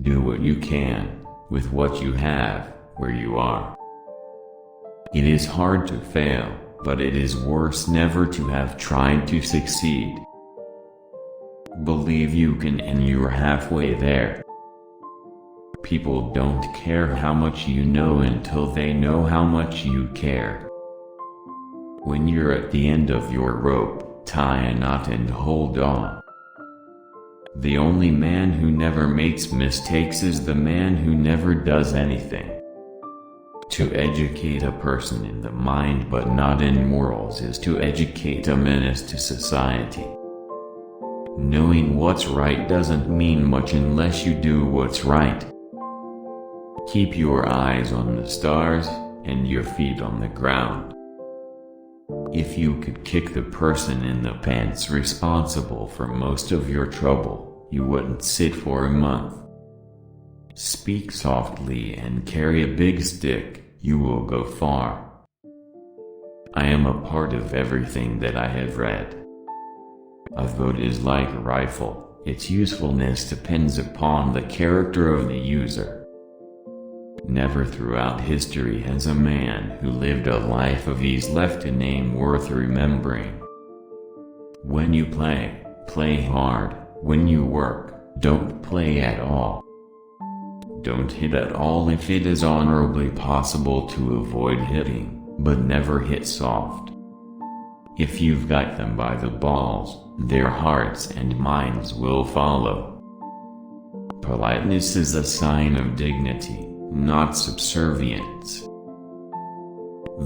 Do what you can, with what you have, where you are. It is hard to fail, but it is worse never to have tried to succeed. Believe you can and you're halfway there. People don't care how much you know until they know how much you care. When you're at the end of your rope, tie a knot and hold on. The only man who never makes mistakes is the man who never does anything. To educate a person in the mind but not in morals is to educate a menace to society. Knowing what's right doesn't mean much unless you do what's right. Keep your eyes on the stars, and your feet on the ground. If you could kick the person in the pants responsible for most of your trouble, you wouldn't sit for a month. Speak softly and carry a big stick, you will go far. I am a part of everything that I have read. A vote is like a rifle, its usefulness depends upon the character of the user. Never throughout history has a man who lived a life of ease left a name worth remembering. When you play, play hard. When you work, don't play at all. Don't hit at all if it is honorably possible to avoid hitting, but never hit soft. If you've got them by the balls, their hearts and minds will follow. Politeness is a sign of dignity, not subservience.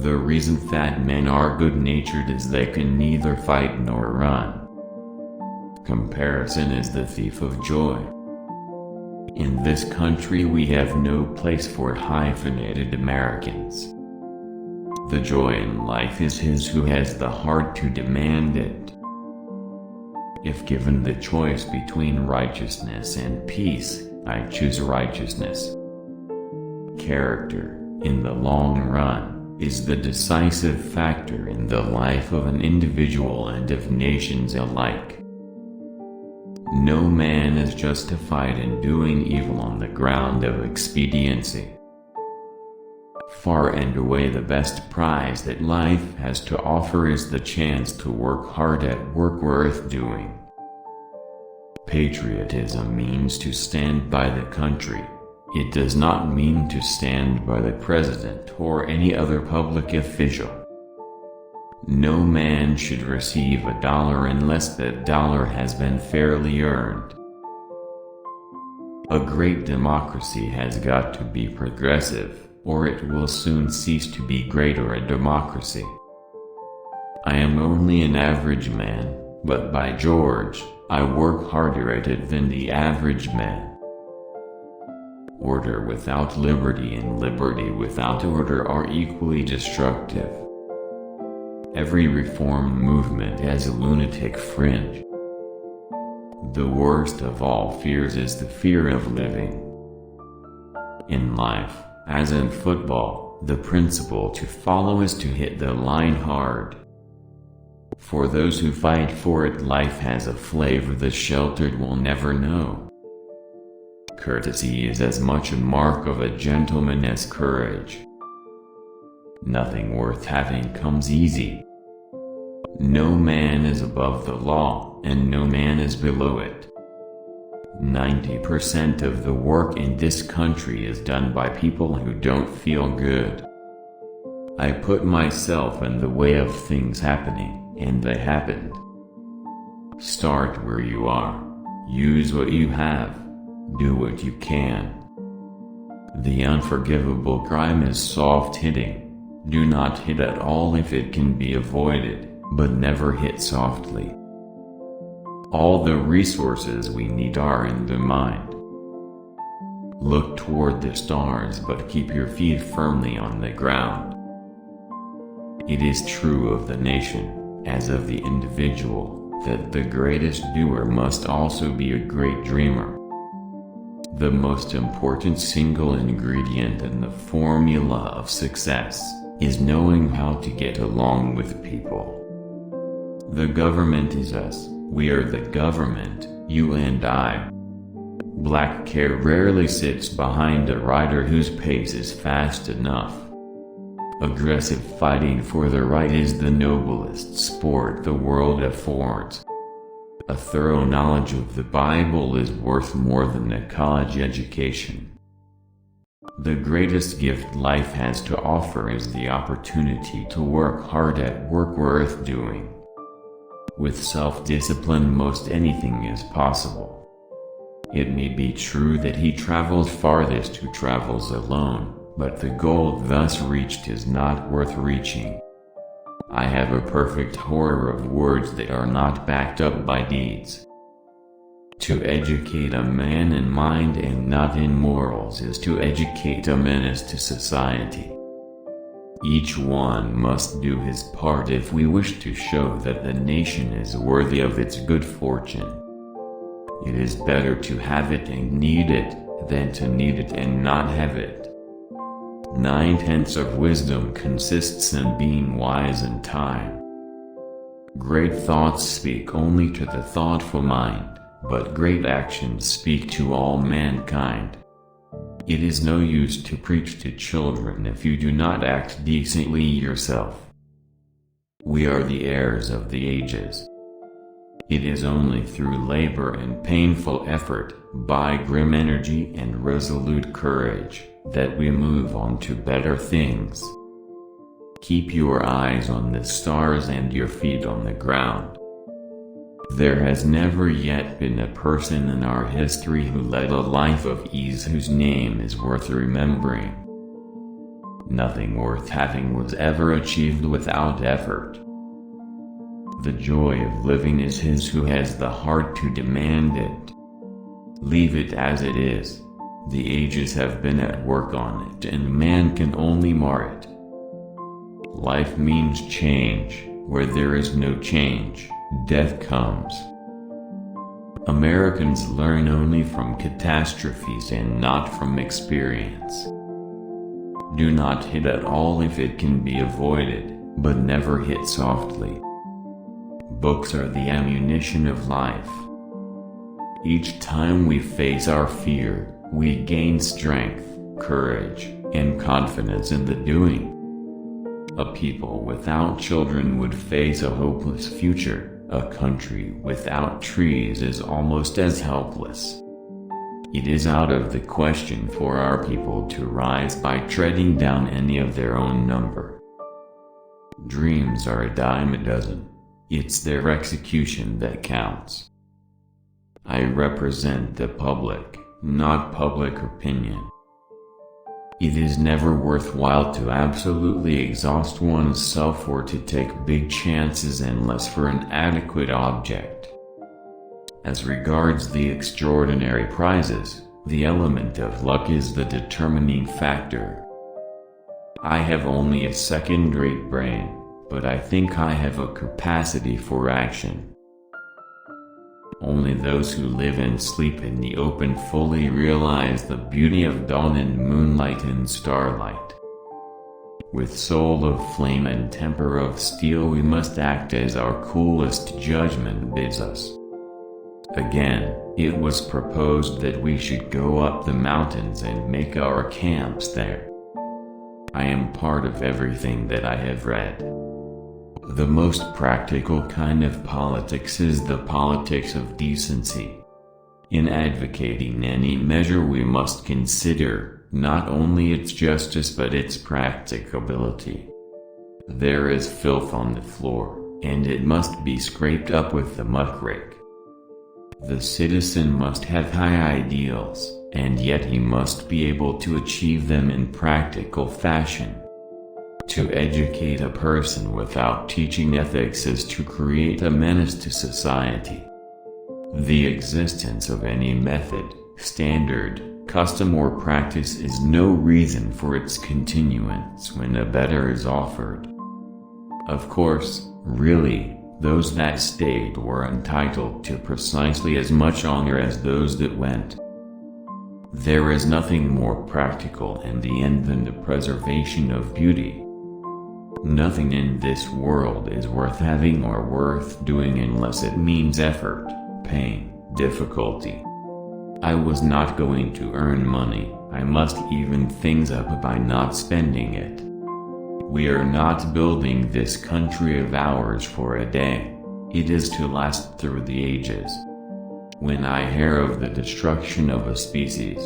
The reason fat men are good-natured is they can neither fight nor run. Comparison is the thief of joy. In this country we have no place for hyphenated Americans. The joy in life is his who has the heart to demand it. If given the choice between righteousness and peace, I choose righteousness. Character, in the long run, is the decisive factor in the life of an individual and of nations alike. No man is justified in doing evil on the ground of expediency. Far and away the best prize that life has to offer is the chance to work hard at work worth doing. Patriotism means to stand by the country. It does not mean to stand by the president or any other public official. No man should receive $1 unless that dollar has been fairly earned. A great democracy has got to be progressive, or it will soon cease to be great or a democracy. I am only an average man, but by George, I work harder at it than the average man. Order without liberty and liberty without order are equally destructive. Every reform movement has a lunatic fringe. The worst of all fears is the fear of living. In life, as in football, the principle to follow is to hit the line hard. For those who fight for it, life has a flavor the sheltered will never know. Courtesy is as much a mark of a gentleman as courage. Nothing worth having comes easy. No man is above the law, and no man is below it. 90% of the work in this country is done by people who don't feel good. I put myself in the way of things happening, and they happened. Start where you are. Use what you have. Do what you can. The unforgivable crime is soft hitting. Do not hit at all if it can be avoided, but never hit softly. All the resources we need are in the mind. Look toward the stars but keep your feet firmly on the ground. It is true of the nation, as of the individual, that the greatest doer must also be a great dreamer. The most important single ingredient in the formula of success is knowing how to get along with people. The government is us, we are the government, you and I. Black care rarely sits behind a rider whose pace is fast enough. Aggressive fighting for the right is the noblest sport the world affords. A thorough knowledge of the Bible is worth more than a college education. The greatest gift life has to offer is the opportunity to work hard at work worth doing. With self-discipline, most anything is possible. It may be true that he travels farthest who travels alone, but the goal thus reached is not worth reaching. I have a perfect horror of words that are not backed up by deeds. To educate a man in mind and not in morals is to educate a menace to society. Each one must do his part if we wish to show that the nation is worthy of its good fortune. It is better to have it and need it, than to need it and not have it. 9/10 of wisdom consists in being wise in time. Great thoughts speak only to the thoughtful mind, but great actions speak to all mankind. It is no use to preach to children if you do not act decently yourself. We are the heirs of the ages. It is only through labor and painful effort, by grim energy and resolute courage, that we move on to better things. Keep your eyes on the stars and your feet on the ground. There has never yet been a person in our history who led a life of ease whose name is worth remembering. Nothing worth having was ever achieved without effort. The joy of living is his who has the heart to demand it. Leave it as it is. The ages have been at work on it and man can only mar it. Life means change. Where there is no change, death comes. Americans learn only from catastrophes and not from experience. Do not hit at all if it can be avoided, but never hit softly. Books are the ammunition of life. Each time we face our fear, we gain strength, courage, and confidence in the doing. A people without children would face a hopeless future. A country without trees is almost as helpless. It is out of the question for our people to rise by treading down any of their own number. Dreams are a dime a dozen. It's their execution that counts. I represent the public, not public opinion. It is never worthwhile to absolutely exhaust one's self or to take big chances unless for an adequate object. As regards the extraordinary prizes, the element of luck is the determining factor. I have only a second-rate brain, but I think I have a capacity for action. Only those who live and sleep in the open fully realize the beauty of dawn and moonlight and starlight. With soul of flame and temper of steel we must act as our coolest judgment bids us. Again, it was proposed that we should go up the mountains and make our camps there. I am part of everything that I have read. The most practical kind of politics is the politics of decency. In advocating any measure we must consider, not only its justice but its practicability. There is filth on the floor, and it must be scraped up with the muckrake. The citizen must have high ideals, and yet he must be able to achieve them in practical fashion. To educate a person without teaching ethics is to create a menace to society. The existence of any method, standard, custom or practice is no reason for its continuance when a better is offered. Of course, really, those that stayed were entitled to precisely as much honor as those that went. There is nothing more practical in the end than the preservation of beauty. Nothing in this world is worth having or worth doing unless it means effort, pain, difficulty. I was not going to earn money. I must even things up by not spending it. We are not building this country of ours for a day. It is to last through the ages. When I hear of the destruction of a species,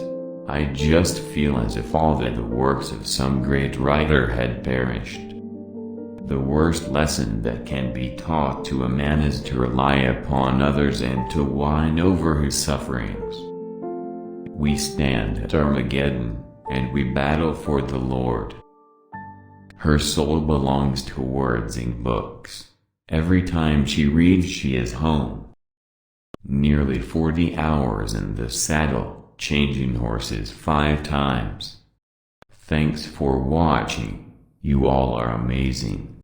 I just feel as if all the works of some great writer had perished. The worst lesson that can be taught to a man is to rely upon others and to whine over his sufferings. We stand at Armageddon, and we battle for the Lord. Her soul belongs to words and books. Every time she reads she is home. Nearly 40 hours in the saddle, changing horses 5 times. Thanks for watching. You all are amazing.